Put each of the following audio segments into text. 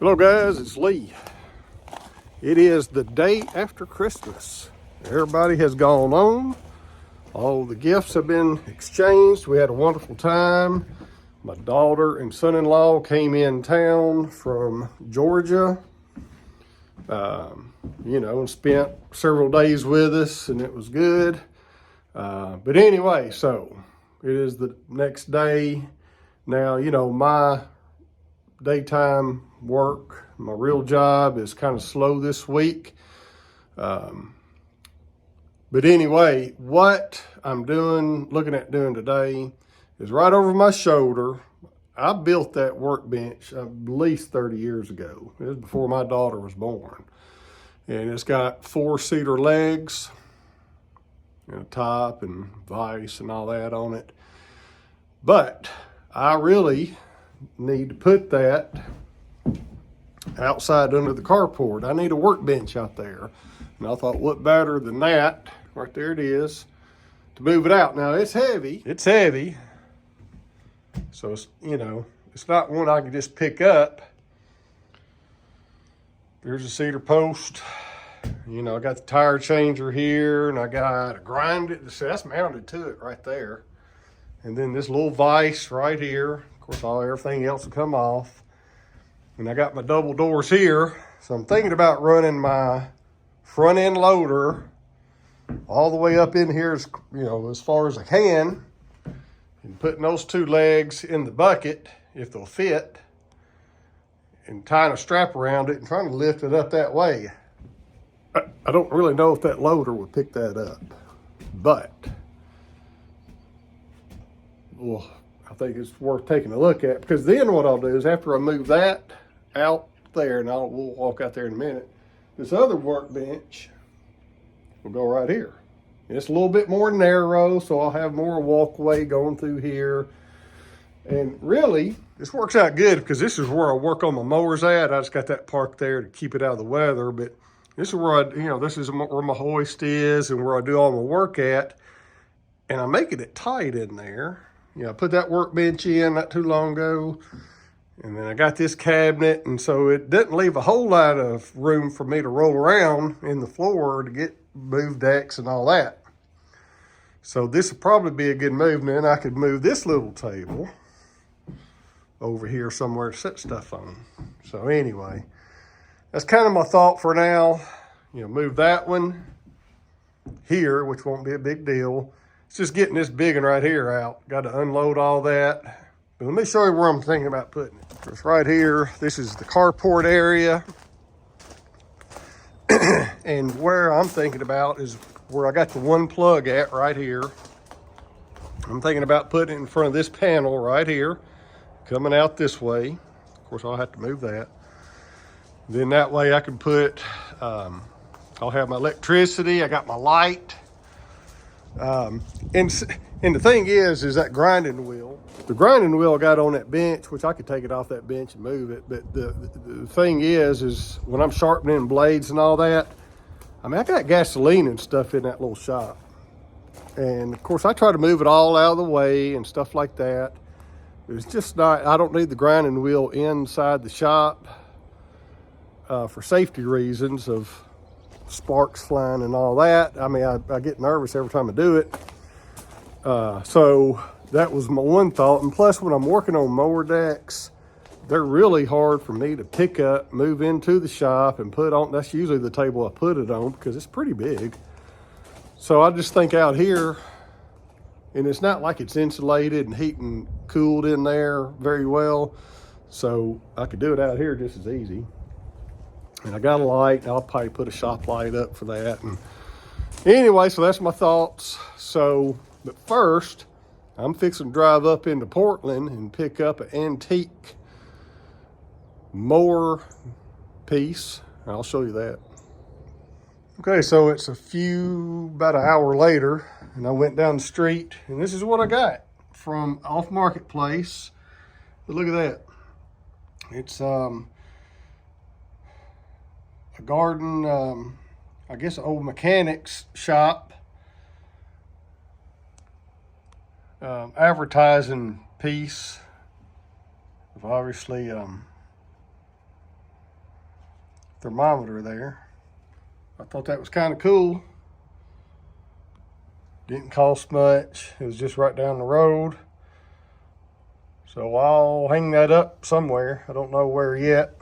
Hello guys, it's Lee. It is the day after Christmas. Everybody has gone home. All the gifts have been exchanged. We had a wonderful time. My daughter and son-in-law came in town from Georgia, and spent several days with us, and it was good. But anyway, so it is the next day. Now, my daytime work, my real job is kind of slow this week. But anyway, what I'm looking at doing today is right over my shoulder. I built that workbench at least 30 years ago. It was before my daughter was born. And it's got 4-seater legs and a top and vise and all that on it. But I really need to put that outside under the carport. I need a workbench out there. And I thought, what better than that, right there it is, to move it out. Now it's heavy. It's heavy. So it's not one I can just pick up. There's a cedar post. I got the tire changer here, and I got to grind it. See, that's mounted to it right there. And then this little vise right here. Of course, everything else will come off. And I got my double doors here. So I'm thinking about running my front end loader all the way up in here as far as I can, and putting those 2 legs in the bucket if they'll fit, and tying a strap around it and trying to lift it up that way. I don't really know if that loader would pick that up, but well, I think it's worth taking a look at, because then what I'll do is after I move that out there, and we'll walk out there in a minute, this other workbench will go right here. It's a little bit more narrow, so I'll have more walkway going through here. And really, this works out good because this is where I work on my mowers at. I just got that parked there to keep it out of the weather, but this is where this is where my hoist is and where I do all my work at. And I'm making it tight in there. I put that workbench in not too long ago, and then I got this cabinet, and so it doesn't leave a whole lot of room for me to roll around in the floor to move decks and all that. So this would probably be a good move. And then I could move this little table over here somewhere to set stuff on. So anyway, that's kind of my thought for now. Move that one here, which won't be a big deal. It's just getting this big one right here out. Got to unload all that. But let me show you where I'm thinking about putting it. It's right here. This is the carport area. And where I'm thinking about is where I got the one plug at right here. I'm thinking about putting it in front of this panel right here, coming out this way. Of course, I'll have to move that. Then that way I can put, I'll have my electricity. I got my light. And the thing is that grinding wheel. The grinding wheel I got on that bench, which I could take it off that bench and move it. But the thing is when I'm sharpening blades and all that, I got gasoline and stuff in that little shop. And of course I try to move it all out of the way and stuff like that. It's just not, I don't need the grinding wheel inside the shop for safety reasons of sparks flying and all that. I get nervous every time I do it. So that was my one thought. And plus, when I'm working on mower decks, they're really hard for me to pick up, move into the shop, and put on. That's usually the table I put it on because it's pretty big. So I just think out here, and it's not like it's insulated and heat and cooled in there very well. So I could do it out here just as easy. And I got a light. I'll probably put a shop light up for that. And anyway, so that's my thoughts. But first, I'm fixing to drive up into Portland and pick up an antique mower piece. I'll show you that. Okay, so it's about an hour later, and I went down the street, and this is what I got from Off Marketplace. But look at that. It's a garden, I guess an old mechanics shop, advertising piece of obviously thermometer there. I thought that was kind of cool. Didn't cost much. It was just right down the road. So I'll hang that up somewhere. I don't know where yet.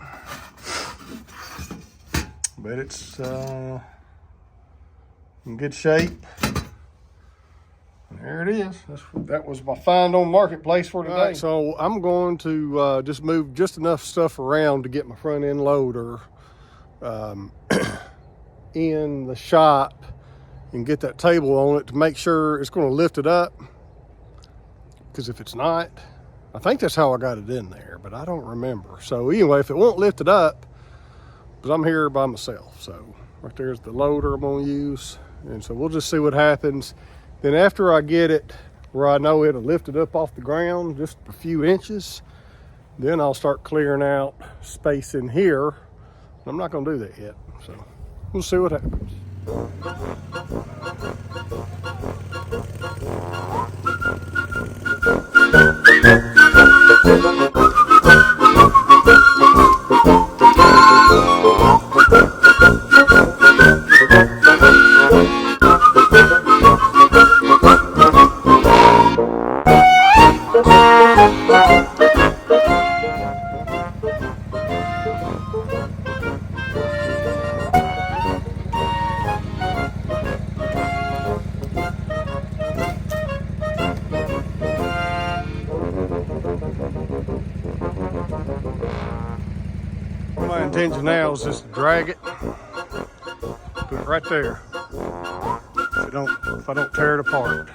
But it's in good shape. There it is. That was my find on Marketplace for today. Right, so I'm going to just move just enough stuff around to get my front end loader in the shop and get that table on it to make sure it's going to lift it up. Because if it's not, I think that's how I got it in there, but I don't remember. So anyway, if it won't lift it up, because I'm here by myself. So right there's the loader I'm going to use. And so we'll just see what happens. Then after I get it where I know it'll lift it up off the ground just a few inches, then I'll start clearing out space in here. I'm not going to do that yet. So we'll see what happens. My intention now is just to drag it, put it right there, if I don't tear it apart.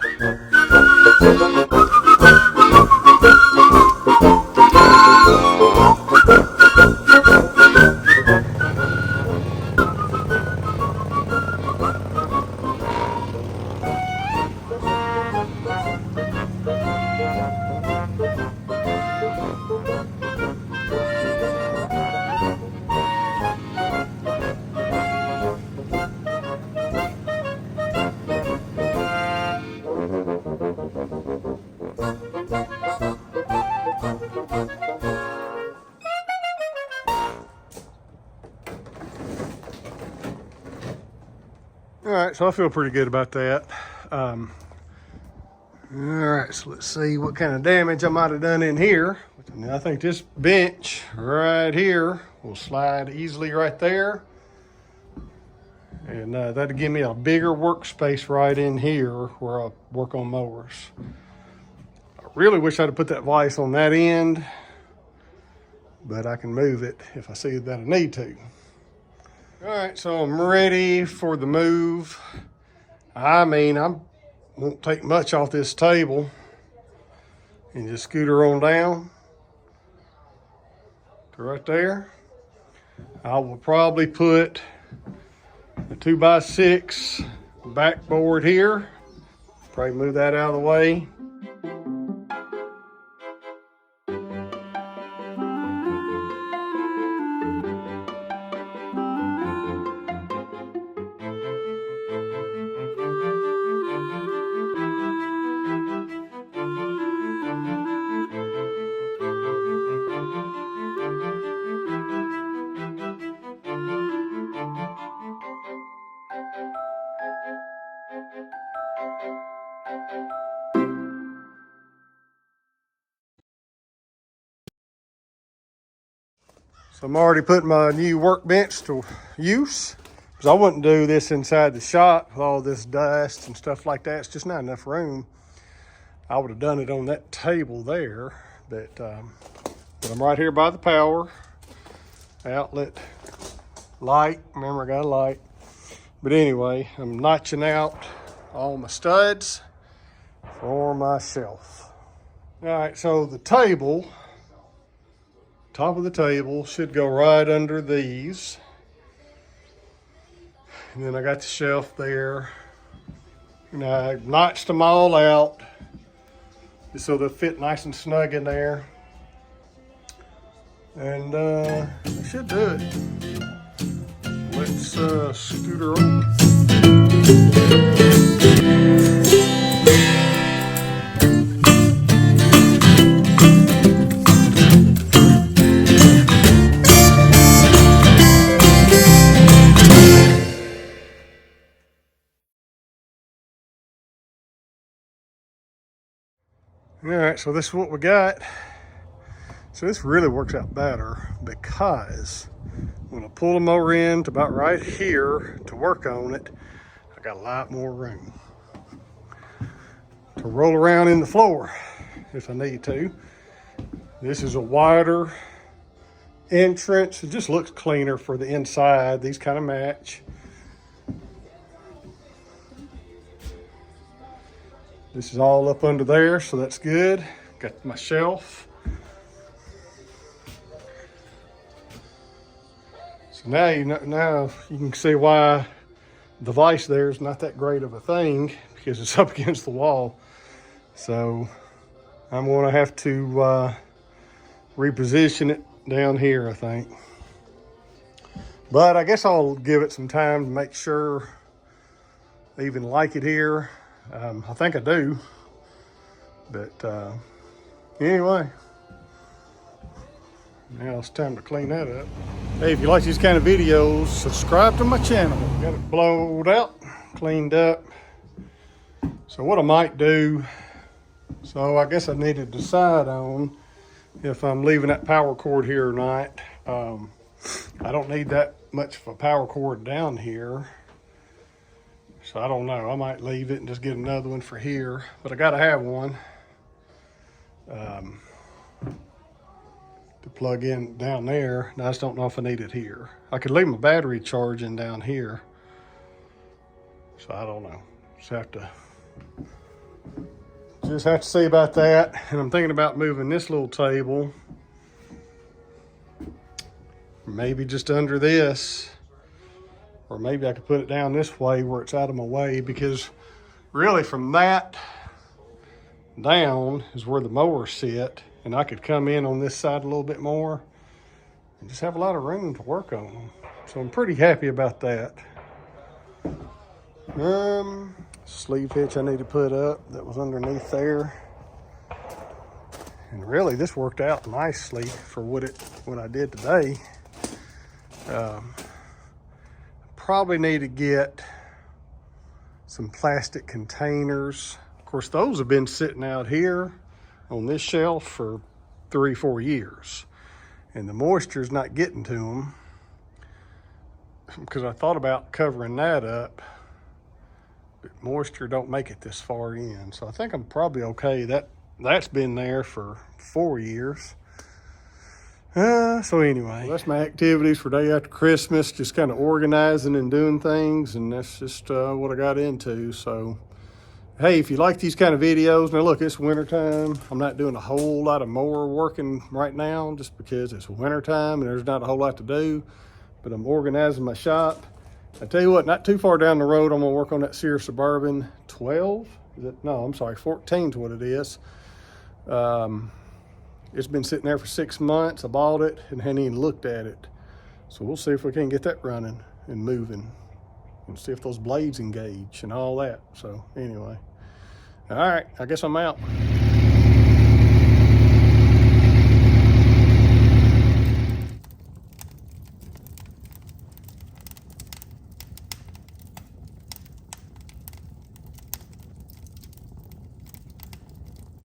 All right, so I feel pretty good about that. All right, so let's see what kind of damage I might have done in here. I think this bench right here will slide easily right there. And that'll give me a bigger workspace right in here where I work on mowers. I really wish I'd have put that vise on that end, but I can move it if I see that I need to. All right, so I'm ready for the move. I mean, I won't take much off this table and just scooter on down to right there. I will probably put a 2x6 backboard here. Probably move that out of the way. So I'm already putting my new workbench to use, because I wouldn't do this inside the shop with all this dust and stuff like that. It's just not enough room. I would have done it on that table there, but I'm right here by the power outlet light. Remember, I got a light. But anyway, I'm notching out all my studs for my shelf. All right, so the table, top of the table should go right under these. And then I got the shelf there. And I notched them all out just so they'll fit nice and snug in there. And I should do it. Let's scooter on. All right, so this is what we got. So this really works out better because when I pull the mower in to about right here to work on it, I got a lot more room to roll around in the floor if I need to. This is a wider entrance. It just looks cleaner for the inside. These kind of match. This is all up under there, so that's good. Got my shelf. So now you can see why the vise there is not that great of a thing, because it's up against the wall. So I'm going to have to reposition it down here, I think. But I guess I'll give it some time to make sure I even like it here. I think I do. But anyway, now it's time to clean that up. Hey, if you like these kind of videos, subscribe to my channel. Got it blowed out, cleaned up. So what I might do, so I guess I need to decide on if I'm leaving that power cord here or not. I don't need that much of a power cord down here. So I don't know, I might leave it and just get another one for here, but I gotta have one to plug in down there. And I just don't know if I need it here. I could leave my battery charging down here. So I don't know, just have to see about that. And I'm thinking about moving this little table, maybe just under this, or maybe I could put it down this way where it's out of my way, because really from that down is where the mower sit, and I could come in on this side a little bit more and just have a lot of room to work on. So I'm pretty happy about that. Sleeve hitch I need to put up that was underneath there. And really this worked out nicely for what I did today. Probably need to get some plastic containers. Of course, those have been sitting out here on this shelf for 3-4 years, and the moisture is not getting to them, because I thought about covering that up, but moisture don't make it this far in. So I think I'm probably okay. That's been there for 4 years. So anyway, well, that's my activities for day after Christmas, just kind of organizing and doing things, and that's just what I got into. So hey, if you like these kind of videos, now look, it's wintertime. I'm not doing a whole lot of mower working right now just because it's wintertime and there's not a whole lot to do, but I'm organizing my shop. I tell you what, not too far down the road, I'm gonna work on that Sears Suburban 12. No, I'm sorry, 14 is what it is. It's been sitting there for 6 months. I bought it and hadn't even looked at it. So we'll see if we can get that running and moving and see if those blades engage and all that. So anyway, all right, I guess I'm out.